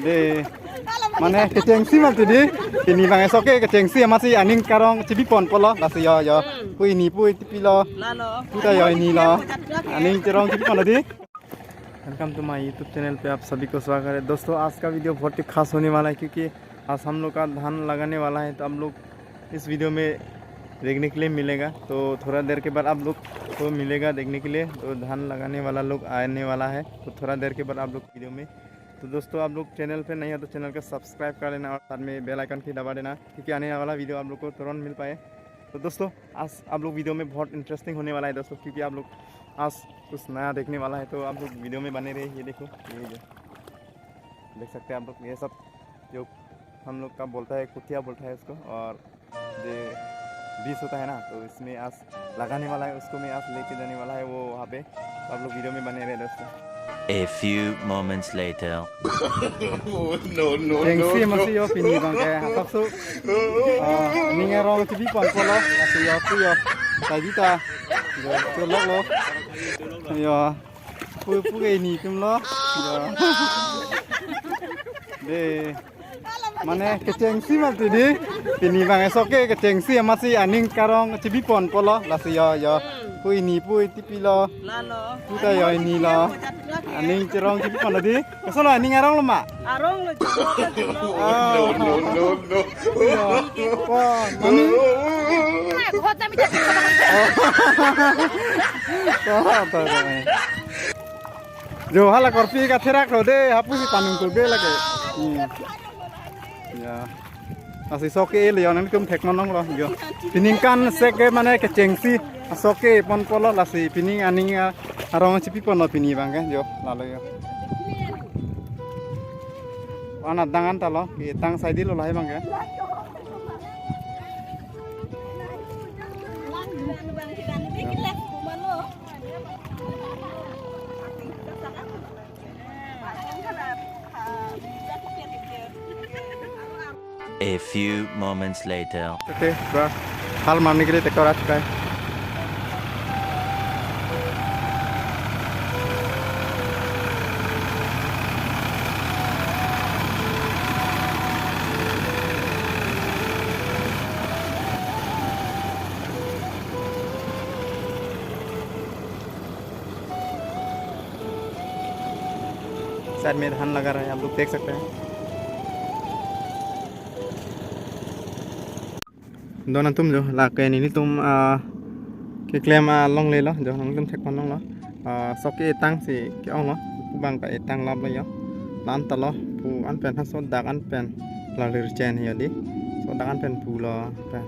de mana kecengsi mal tu di ini bang esoke kecengsi masih aning karong cibi pon polo la yo yo pu ini pu tipi lo puta yo ini lo aning cerong cibi pon di welcome to my YouTube channel पे आप सभी को स्वागत है दोस्तों। आज का वीडियो बहुत ही खास होने वाला है क्योंकि आज हम लोग का धान लगाने वाला है, तो आप लोग इस वीडियो में देखने के लिए मिलेगा। तो थोड़ा देर के बाद आप लोग को मिलेगा देखने के लिए। तो धान लगाने वाला लोग आने वाला है, तो थोड़ा देर के बाद आप लोग वीडियो में। तो दोस्तों आप लोग चैनल पे नहीं हो तो चैनल को सब्सक्राइब कर लेना और साथ में बेल आइकन की दबा देना, क्योंकि आने वाला वीडियो आप लोग को तुरंत मिल पाए। तो दोस्तों आज आप लोग वीडियो में बहुत इंटरेस्टिंग होने वाला है दोस्तों, क्योंकि आप लोग आज कुछ नया देखने वाला है। तो आप लोग वीडियो में बने रहे। ये देखो, ये जो देख सकते हैं आप लोग, ये सब जो हम लोग का बोलता है कुतिया बोलता है उसको, और जो बीज होता है ना, तो इसमें आज लगाने वाला है, उसको मैं आज लेके जाने वाला है वो वहाँ पे। तो आप लोग वीडियो में बने रहे दोस्तों। A few moments later. Gengsi masih yo pini bang kayak hatap su. Ni ngerong cibi pon polo masih yo tu yo. Tadi ta. Yo colok lo. Yo. Pu ini kum lo. Yo. De. Mana kecengsi mal tu di. Pini bang esoke kecengsi masih aning karong cibi pon polo masih yo yo. Pu ini pu tipi lo. Puta yo ini lo. Aning cerong cipi pon di. Kesana aning arong lo mak. Arong lo No. Wah, mami. Jo hala korpi ka therak lo de hapu si panung ko be lage. Ya. Masih soke le yon kum thek monong lo jo. Piningkan seke mane kecengsi soke pon polo lasi pining aning arong cipi pon lo pini bang jo lalu yo. Anak dangan talo, tang saidi lo lah bang ya. A few moments later. Oke, bro. Hal mami kiri tekor aja. Side में धान लगा रहा है, आप लोग देख सकते हैं। दोनों तुम जो लाके नहीं तुम के क्लेम लॉन्ग ले लो जो हम तुम ठेक लॉन्ग लो सके तांग से क्या हो लो बांग का तांग लाभ ले यो लान तलो पू अन पेन हंसो दाग अन पेन लालिर चैन है यदि सो दाग अन पेन पू लो पेन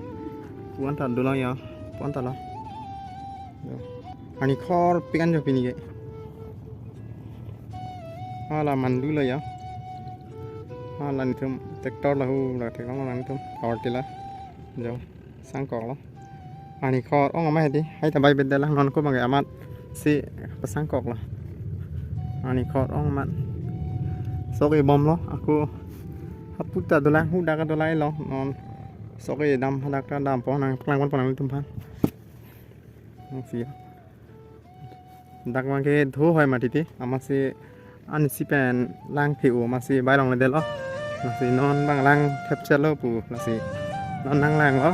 पू अन तल दो यो पू अन तलो अनि खर पिकन जो पिनी गए हाला मंडू ले यो हाला नि तुम tractor lahu la thek long la ni तुम power tiller जो sang kok lo ani khor ong ma hedi hai ta bai bet la non ko bang amat si pasang kok lo ani khor ong mat sok e bom lo aku haputa dolang hu dak dolai lo non sok e dam hadak ta dam po nang klang pon pon tum phan si dak bang ke dho hoi ma titi ama si ani si pen lang phiu ma si bai long le de lo si non bang lang thep chet lo pu la si non năng lang đó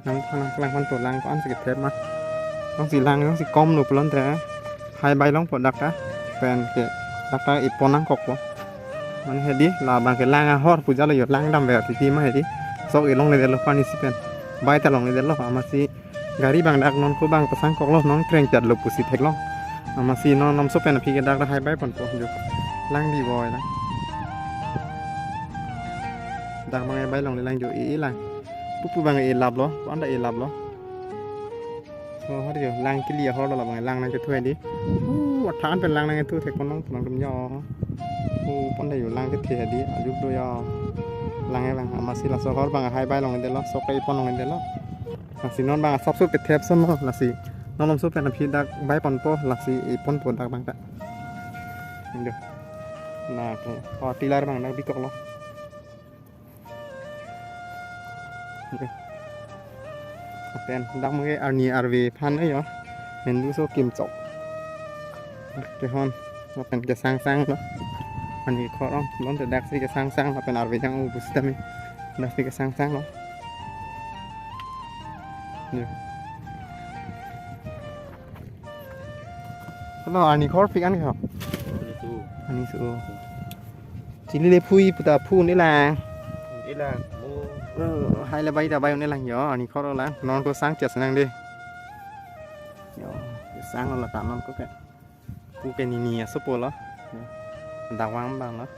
năng lang con tổ lang có ăn sẽ thép mà nó chỉ lang nó chỉ com nộp lên thế hai bay long phật đặc á phèn cái đặc ra ít pon năng cọc quáมันเห็นดิลาบางcái lang hot phụ gia là giọt lang đâm về thìทีมาเห็นดิso cái long này để lo pan đi sipen bayแต่ long này để lo mà si gari bang đặc non ko bang pasang cọc lo non krengจัดlo pusi thek lo mà si non nom so pen phi cái đặc ra hai bay pon poอยู่lang đi boyนะดังบางไงใบลองในแรงอยู่อีหลังปุ๊บบางไงเอลับเหรออันใดเอลับเหรอโอ้เขาเดี๋ยวแรงกิเลียเขาเราบางไงแรงนั่งจะถ้วยดิวัดฐานเป็นแรงนั่งจะถ้วยเทคคนน้องถนนกำยอโอ้ปันได้อยู่แรงจะเทียดิอายุตัวยอแรงไงแรงมาสิละโซ่เขาบางไงให้ใบลองเดินแล้วโซ่ไปปนลองเดินแล้วหลักสีนอนบางซับซุปเป็ดเทปซ้ำหลักสีน้องลมซุปเป็นอภิดักใบปนโป้หลักสีปนปนดักบางแต่เดี๋ยวน่าพอตีลายบางนักบิกกล้อเป็นดักมืออาร์นีอาร์วีพันได้เหรอเห็นดูโซ่กิมจบเดี๋ยวฮอนว่าเป็นจะสร้างแล้ว Ani korong belum terdak sih kesang-sang apa narbe yang ubus kami dah sih kesang-sang loh. Ya. Kalau ani kor pik ani kau. Ani su. Cili le pui puta pu ni lah. Hai là bay ni là nhỏ ani kor là non có sáng chợt sang đi. Yo, sáng là tạm non có cái. Pu cái ni số pol đó. Dawang bang lah.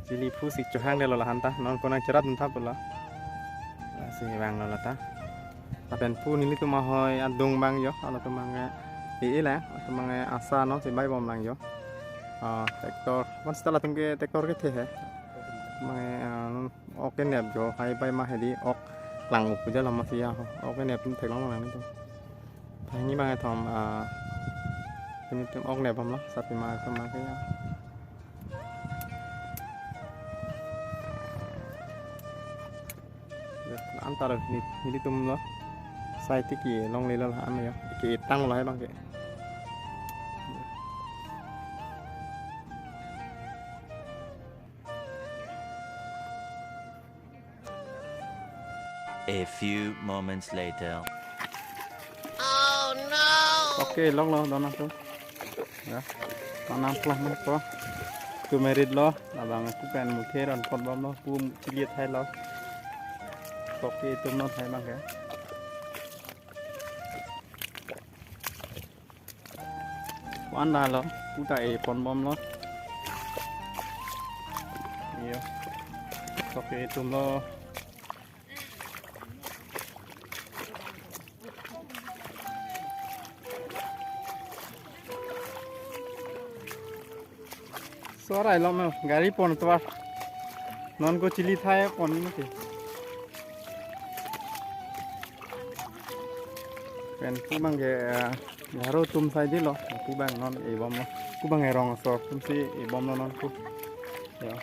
Cili pu si cohang dia lolah hanta non kona cerat entah pula. Si bang lolah ta. Tapi pu ni tu mahoi adung bang yo, kalau tu mangga lah, tu mangga asa non si bay bom lang yo. Traktor, kan setelah tunggu traktor ke teh. Mangga ok nep yo, hai bay mah hedi ok lang up je lama sia. Ok nep pun thek long lang ni tu. Hai ni bang thom ini tu ok nep bom lah, sapi mah sama ke ya. Antara ni tum lo sai tiki long le lo am ya ki tang lo hai bang ke A few moments later. Oh no. Okay long lo don tu ya tanam pelah man ko tu merit lo abang ku pen mu the ron kon bom lo pu chiliet hai lo kopi itu not hai bang ya. Wan dah lo, puta pon bom lo. Iya. Kopi itu lo. Suara lo mah, gari pon tuar. Non ko cili thai pon ni mati. Pen ku bang ke garo tum sai di lo ku bang non bom lo ku bang rong so tum si bom lo non ku ya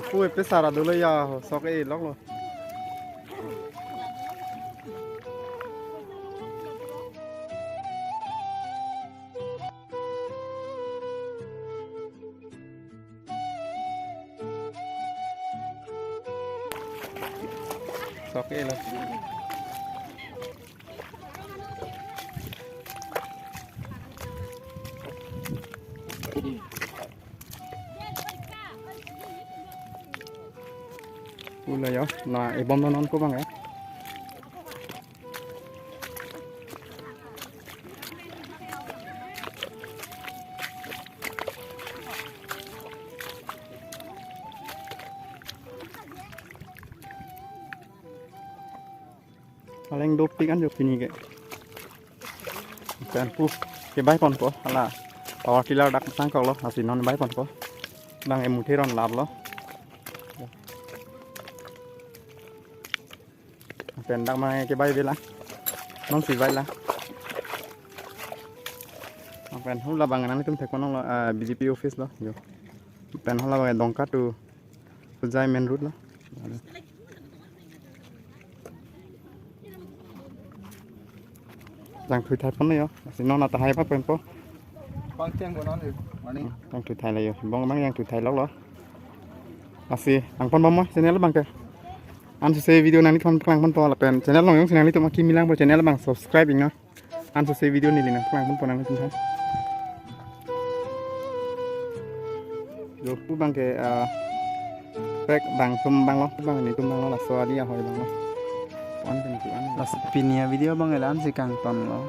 ku pe sara dulu ya so ke lok lo Oke lah. Ula yo, nah bom non ko bang ya. Paling dopi kan jauh sini ke, kan ke bay pon ko, ala power tiller dak sangkok lo, hasil non bay pon ko, bang muteron lab lo, pen dak mana ke bay bela, non si bay lah, pen hula bang nanti tum tekon lo BJP office lo, yo, pen hula bang dongkat tu, Pujai main road lo. Đang thử thay phấn này xin nó là ta hay phát quen po. Bang tiang của nó thì Đang thử thay này bong bang đang thử thay lóc đó. Masih ang pon bom channel bang ke. An se video nani thon klang pon po la pen channel long yang channel itu maki milang po channel bang subscribe ing no. An se video ni lina klang pon po nang tin thon. Yo pu bang ke pek bang tum bang lo bang ni tum bang lo la so dia hoi bang lo. An pen tu an. là pinia video bang elan si kang ton lo.